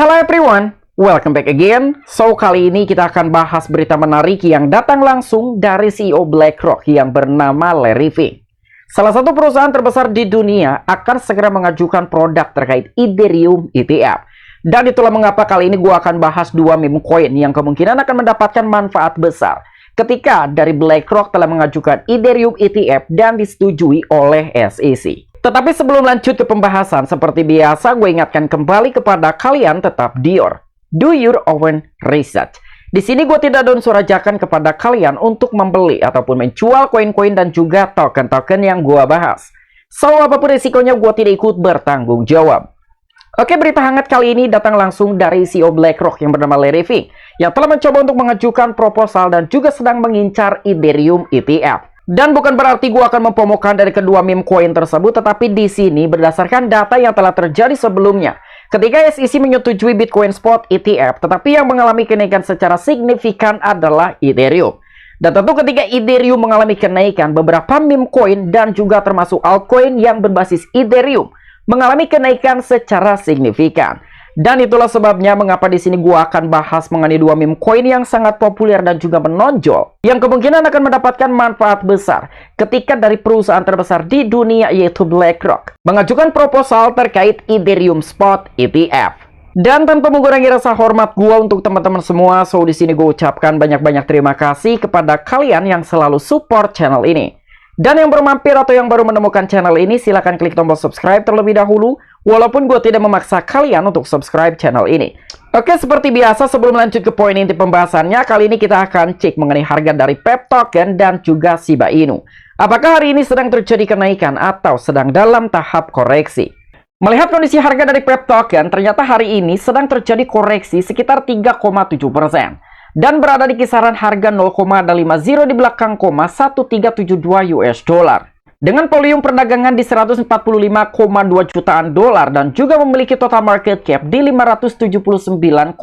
Hello everyone, welcome back again. So, kali ini kita akan bahas berita menarik yang datang langsung dari CEO BlackRock yang bernama Larry Fink. Salah satu perusahaan terbesar di dunia akan segera mengajukan produk terkait Ethereum ETF. Dan itulah mengapa kali ini gue akan bahas dua meme coin yang kemungkinan akan mendapatkan manfaat besar ketika dari BlackRock telah mengajukan Ethereum ETF dan disetujui oleh SEC. Tetapi sebelum lanjut ke pembahasan, seperti biasa gue ingatkan kembali kepada kalian tetap do your own research. Di sini gue tidak ada unsur ajakan kepada kalian untuk membeli ataupun menjual koin-koin dan juga token-token yang gue bahas. So, apapun risikonya gue tidak ikut bertanggung jawab. Oke, berita hangat kali ini datang langsung dari CEO BlackRock yang bernama Larry Fink yang telah mencoba untuk mengajukan proposal dan juga sedang mengincar Ethereum ETF. Dan bukan berarti gue akan mempromokan dari kedua meme coin tersebut, tetapi di sini berdasarkan data yang telah terjadi sebelumnya. Ketika SEC menyetujui Bitcoin Spot ETF, tetapi yang mengalami kenaikan secara signifikan adalah Ethereum. Dan tentu ketika Ethereum mengalami kenaikan, beberapa meme coin dan juga termasuk altcoin yang berbasis Ethereum mengalami kenaikan secara signifikan. Dan itulah sebabnya mengapa di sini gua akan bahas mengenai dua meme coin yang sangat populer dan juga menonjol yang kemungkinan akan mendapatkan manfaat besar ketika dari perusahaan terbesar di dunia yaitu BlackRock mengajukan proposal terkait Ethereum Spot ETF. Dan tanpa mengurangi rasa hormat gua untuk teman-teman semua, so di sini gua ucapkan banyak-banyak terima kasih kepada kalian yang selalu support channel ini. Dan yang baru mampir atau yang baru menemukan channel ini, silahkan klik tombol subscribe terlebih dahulu, walaupun gue tidak memaksa kalian untuk subscribe channel ini. Oke, seperti biasa sebelum lanjut ke poin inti pembahasannya, kali ini kita akan cek mengenai harga dari PEP token dan juga Shiba Inu. Apakah hari ini sedang terjadi kenaikan atau sedang dalam tahap koreksi? Melihat kondisi harga dari PEP token, ternyata hari ini sedang terjadi koreksi sekitar 3,7%. Dan berada di kisaran harga 0,50 di belakang koma 1372 US dollar. Dengan volume perdagangan di 145,2 jutaan dolar dan juga memiliki total market cap di 579,1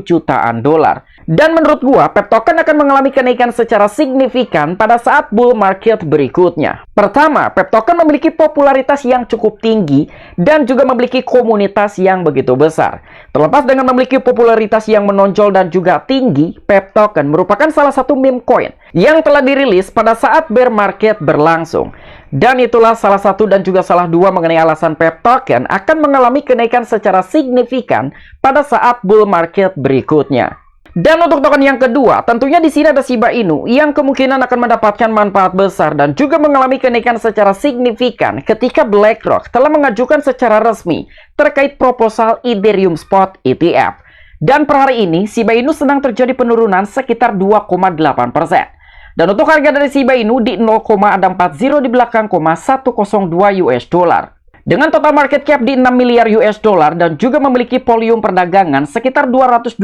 jutaan dolar. Dan menurut gua, PEP token akan mengalami kenaikan secara signifikan pada saat bull market berikutnya. Pertama, PEP token memiliki popularitas yang cukup tinggi dan juga memiliki komunitas yang begitu besar. Terlepas dengan memiliki popularitas yang menonjol dan juga tinggi, PEP token merupakan salah satu meme coin yang telah dirilis pada saat bear market berlangsung. Dan itulah salah satu dan juga salah dua mengenai alasan PEP token akan mengalami kenaikan secara signifikan pada saat bull market berikutnya. Dan untuk token yang kedua, tentunya di sini ada Shiba Inu yang kemungkinan akan mendapatkan manfaat besar dan juga mengalami kenaikan secara signifikan ketika BlackRock telah mengajukan secara resmi terkait proposal Ethereum Spot ETF. Dan per hari ini, Shiba Inu sedang terjadi penurunan sekitar 2,8%. Dan untuk harga dari Shiba Inu di 0,40 di belakang 102 US dollar. Dengan total market cap di 6 miliar US dollar dan juga memiliki volume perdagangan sekitar 220,2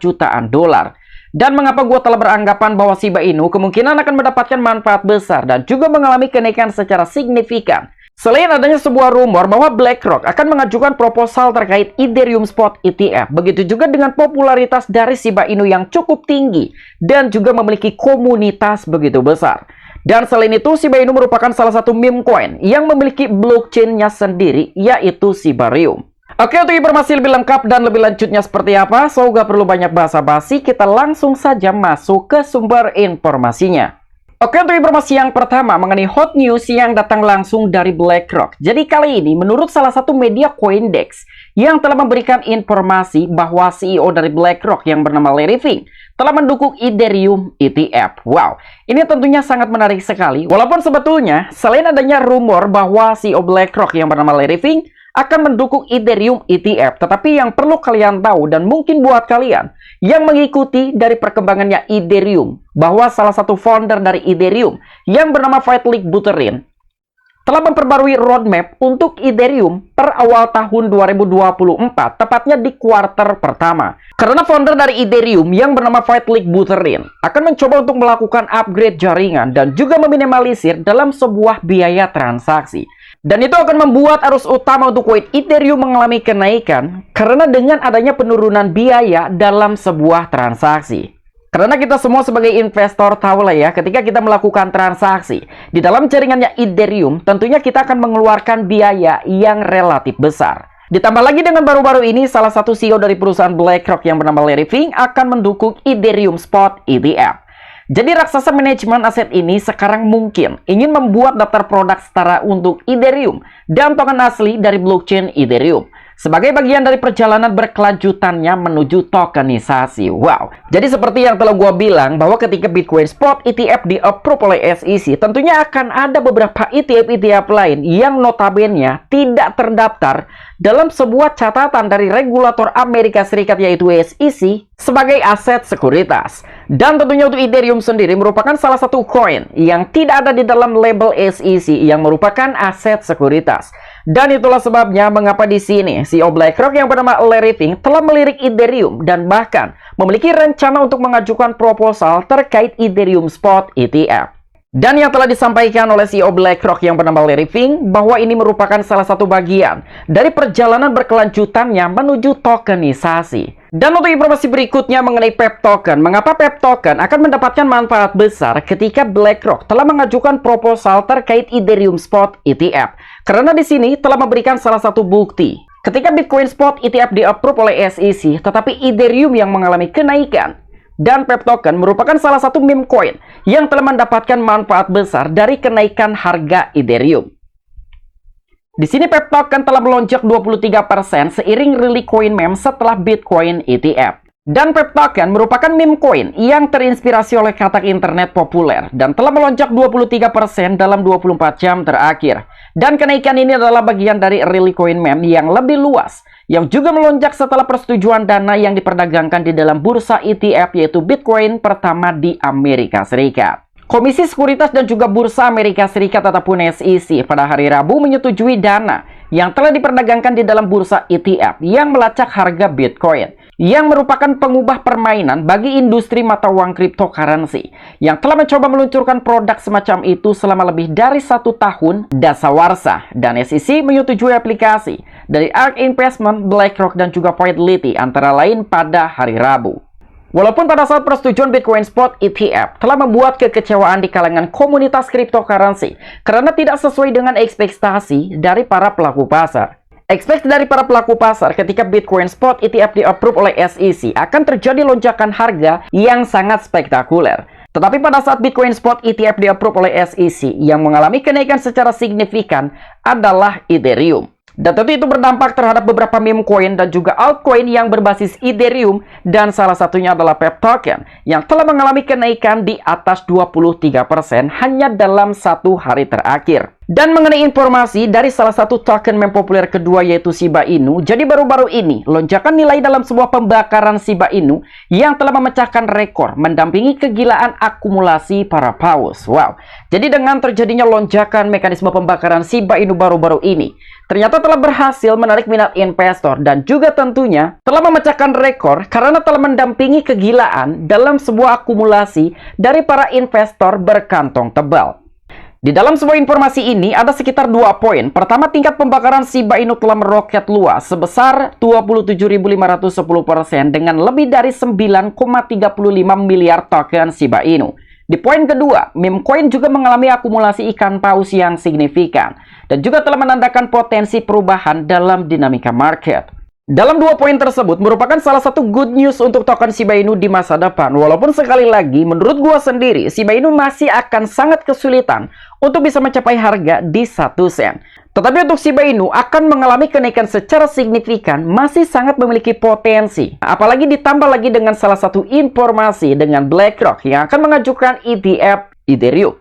jutaan dolar. Dan mengapa gue telah beranggapan bahwa Shiba Inu kemungkinan akan mendapatkan manfaat besar dan juga mengalami kenaikan secara signifikan. Selain adanya sebuah rumor bahwa BlackRock akan mengajukan proposal terkait Ethereum Spot ETF. Begitu juga dengan popularitas dari Shiba Inu yang cukup tinggi dan juga memiliki komunitas begitu besar. Dan selain itu, Shiba Inu merupakan salah satu meme coin yang memiliki blockchain-nya sendiri, yaitu Shibarium. Oke, untuk informasi lebih lengkap dan lebih lanjutnya seperti apa, so gak perlu banyak basa-basi, kita langsung saja masuk ke sumber informasinya. Oke, untuk informasi yang pertama mengenai hot news yang datang langsung dari BlackRock. Jadi kali ini, menurut salah satu media Coindex yang telah memberikan informasi bahwa CEO dari BlackRock yang bernama Larry Fink telah mendukung Ethereum ETF. Wow, ini tentunya sangat menarik sekali. Walaupun sebetulnya, selain adanya rumor bahwa CEO BlackRock yang bernama Larry Fink akan mendukung Ethereum ETF, tetapi yang perlu kalian tahu dan mungkin buat kalian yang mengikuti dari perkembangannya Ethereum, bahwa salah satu founder dari Ethereum yang bernama Vitalik Buterin telah memperbarui roadmap untuk Ethereum per awal tahun 2024, tepatnya di kuartal pertama. Karena founder dari Ethereum yang bernama Vitalik Buterin akan mencoba untuk melakukan upgrade jaringan dan juga meminimalisir dalam sebuah biaya transaksi. Dan itu akan membuat arus utama untuk koin Ethereum mengalami kenaikan karena dengan adanya penurunan biaya dalam sebuah transaksi. Karena kita semua sebagai investor tahu lah ya, ketika kita melakukan transaksi di dalam jaringannya Ethereum, tentunya kita akan mengeluarkan biaya yang relatif besar. Ditambah lagi dengan baru-baru ini, salah satu CEO dari perusahaan BlackRock yang bernama Larry Fink akan mendukung Ethereum Spot ETF. Jadi raksasa manajemen aset ini sekarang mungkin ingin membuat daftar produk setara untuk Ethereum dan token asli dari blockchain Ethereum sebagai bagian dari perjalanan berkelanjutannya menuju tokenisasi. Wow, jadi seperti yang telah gua bilang bahwa ketika Bitcoin Spot ETF di-approve oleh SEC, tentunya akan ada beberapa ETF-ETF lain yang notabene tidak terdaftar dalam sebuah catatan dari regulator Amerika Serikat yaitu SEC sebagai aset sekuritas. Dan tentunya untuk Ethereum sendiri merupakan salah satu koin yang tidak ada di dalam label SEC yang merupakan aset sekuritas. Dan itulah sebabnya mengapa di sini CEO BlackRock yang bernama Larry Fink telah melirik Ethereum dan bahkan memiliki rencana untuk mengajukan proposal terkait Ethereum Spot ETF. Dan yang telah disampaikan oleh CEO BlackRock yang bernama Larry Fink bahwa ini merupakan salah satu bagian dari perjalanan berkelanjutannya menuju tokenisasi. Dan untuk informasi berikutnya mengenai PEP Token, mengapa PEP Token akan mendapatkan manfaat besar ketika BlackRock telah mengajukan proposal terkait Ethereum Spot ETF? Karena di sini telah memberikan salah satu bukti. Ketika Bitcoin Spot ETF di-approve oleh SEC, tetapi Ethereum yang mengalami kenaikan. Dan PEP Token merupakan salah satu meme coin yang telah mendapatkan manfaat besar dari kenaikan harga Ethereum. Di sini PEP Token telah melonjak 23% seiring rilis koin meme setelah Bitcoin ETF. Dan PEP Token merupakan meme coin yang terinspirasi oleh katak internet populer dan telah melonjak 23% dalam 24 jam terakhir. Dan kenaikan ini adalah bagian dari rilis koin meme yang lebih luas, yang juga melonjak setelah persetujuan dana yang diperdagangkan di dalam bursa ETF yaitu Bitcoin pertama di Amerika Serikat. Komisi Sekuritas dan juga Bursa Amerika Serikat ataupun SEC pada hari Rabu menyetujui dana yang telah diperdagangkan di dalam bursa ETF yang melacak harga Bitcoin, yang merupakan pengubah permainan bagi industri mata uang cryptocurrency yang telah mencoba meluncurkan produk semacam itu selama lebih dari 1 tahun dasawarsa. Dan SEC menyetujui aplikasi dari ARK Investment, BlackRock, dan juga Fidelity antara lain pada hari Rabu. Walaupun pada saat persetujuan Bitcoin Spot ETF telah membuat kekecewaan di kalangan komunitas cryptocurrency karena tidak sesuai dengan ekspektasi dari para pelaku pasar. Ekspektasi dari para pelaku pasar ketika Bitcoin Spot ETF di-approve oleh SEC akan terjadi lonjakan harga yang sangat spektakuler. Tetapi pada saat Bitcoin Spot ETF di-approve oleh SEC, yang mengalami kenaikan secara signifikan adalah Ethereum. Dan tentu itu berdampak terhadap beberapa meme coin dan juga altcoin yang berbasis Ethereum, dan salah satunya adalah PEP Token yang telah mengalami kenaikan di atas 23% hanya dalam 1 hari terakhir. Dan mengenai informasi dari salah satu token meme populer kedua yaitu Shiba Inu, jadi baru-baru ini lonjakan nilai dalam sebuah pembakaran Shiba Inu yang telah memecahkan rekor mendampingi kegilaan akumulasi para paus. Wow, jadi dengan terjadinya lonjakan mekanisme pembakaran Shiba Inu baru-baru ini, ternyata telah berhasil menarik minat investor dan juga tentunya telah memecahkan rekor karena telah mendampingi kegilaan dalam sebuah akumulasi dari para investor berkantong tebal. Di dalam sebuah informasi ini ada sekitar 2 poin. Pertama, tingkat pembakaran Shiba Inu telah meroket luas sebesar 27.510% dengan lebih dari 9,35 miliar token Shiba Inu. Di poin kedua, meme coin juga mengalami akumulasi ikan paus yang signifikan dan juga telah menandakan potensi perubahan dalam dinamika market. Dalam 2 poin tersebut merupakan salah satu good news untuk token Shiba Inu di masa depan. Walaupun sekali lagi menurut gua sendiri Shiba Inu masih akan sangat kesulitan untuk bisa mencapai harga di 1 sen. Tetapi untuk Shiba Inu akan mengalami kenaikan secara signifikan, masih sangat memiliki potensi. Apalagi ditambah lagi dengan salah satu informasi dengan BlackRock yang akan mengajukan ETF Ethereum.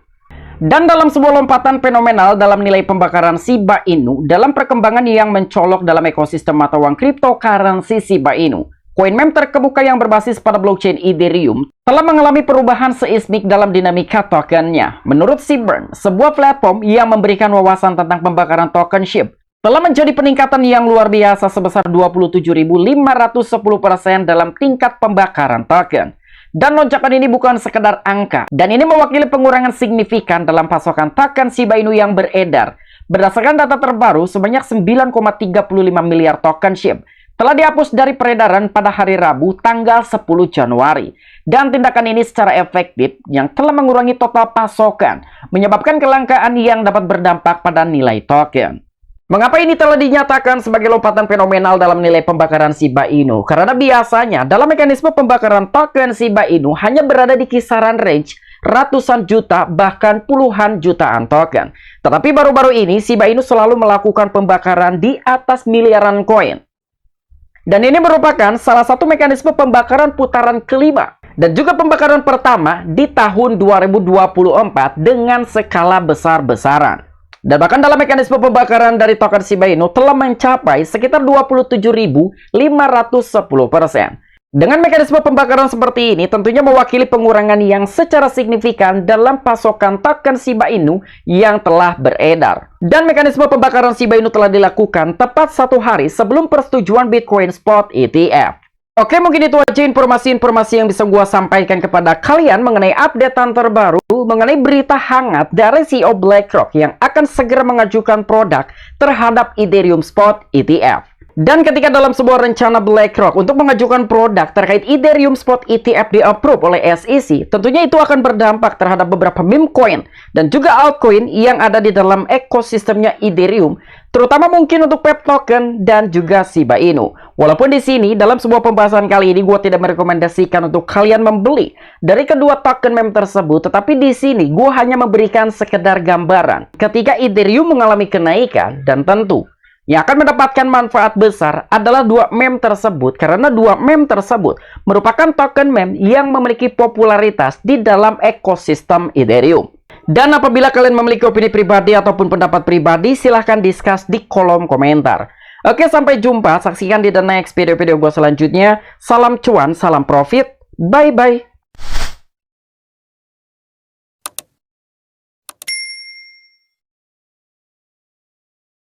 Dan dalam sebuah lompatan fenomenal dalam nilai pembakaran Shiba Inu dalam perkembangan yang mencolok dalam ekosistem mata uang cryptocurrency Shiba Inu, koin meme terkemuka yang berbasis pada blockchain Ethereum telah mengalami perubahan seismik dalam dinamika tokennya. Menurut Seaburn, sebuah platform yang memberikan wawasan tentang pembakaran token SHIB, telah menjadi peningkatan yang luar biasa sebesar 27.510% dalam tingkat pembakaran token. Dan lonjakan ini bukan sekedar angka, dan ini mewakili pengurangan signifikan dalam pasokan token Shiba Inu yang beredar. Berdasarkan data terbaru, sebanyak 9,35 miliar token SHIB telah dihapus dari peredaran pada hari Rabu tanggal 10 Januari. Dan tindakan ini secara efektif yang telah mengurangi total pasokan, menyebabkan kelangkaan yang dapat berdampak pada nilai token. Mengapa ini telah dinyatakan sebagai lompatan fenomenal dalam nilai pembakaran Shiba Inu? Karena biasanya dalam mekanisme pembakaran token Shiba Inu hanya berada di kisaran range ratusan juta bahkan puluhan jutaan token. Tetapi baru-baru ini Shiba Inu selalu melakukan pembakaran di atas miliaran koin. Dan ini merupakan salah satu mekanisme pembakaran putaran kelima dan juga pembakaran pertama di tahun 2024 dengan skala besar-besaran. Dan bahkan dalam mekanisme pembakaran dari token Shiba Inu telah mencapai sekitar 27.510%. Dengan mekanisme pembakaran seperti ini tentunya mewakili pengurangan yang secara signifikan dalam pasokan token Shiba Inu yang telah beredar. Dan mekanisme pembakaran Shiba Inu telah dilakukan tepat 1 hari sebelum persetujuan Bitcoin Spot ETF. Oke, mungkin itu aja informasi-informasi yang bisa gua sampaikan kepada kalian mengenai updatean terbaru mengenai berita hangat dari CEO BlackRock yang akan segera mengajukan produk terhadap Ethereum Spot ETF. Dan ketika dalam sebuah rencana BlackRock untuk mengajukan produk terkait Ethereum Spot ETF di-approve oleh SEC, tentunya itu akan berdampak terhadap beberapa meme coin dan juga altcoin yang ada di dalam ekosistemnya Ethereum, terutama mungkin untuk PEP token dan juga Shiba Inu. Walaupun di sini dalam sebuah pembahasan kali ini gue tidak merekomendasikan untuk kalian membeli dari kedua token meme tersebut, tetapi di sini gue hanya memberikan sekedar gambaran ketika Ethereum mengalami kenaikan dan tentu yang akan mendapatkan manfaat besar adalah dua meme tersebut karena dua meme tersebut merupakan token meme yang memiliki popularitas di dalam ekosistem Ethereum. Dan apabila kalian memiliki opini pribadi ataupun pendapat pribadi, silahkan discuss di kolom komentar. Oke, sampai jumpa. Saksikan di the next video-video gue selanjutnya. Salam cuan, salam profit. Bye-bye.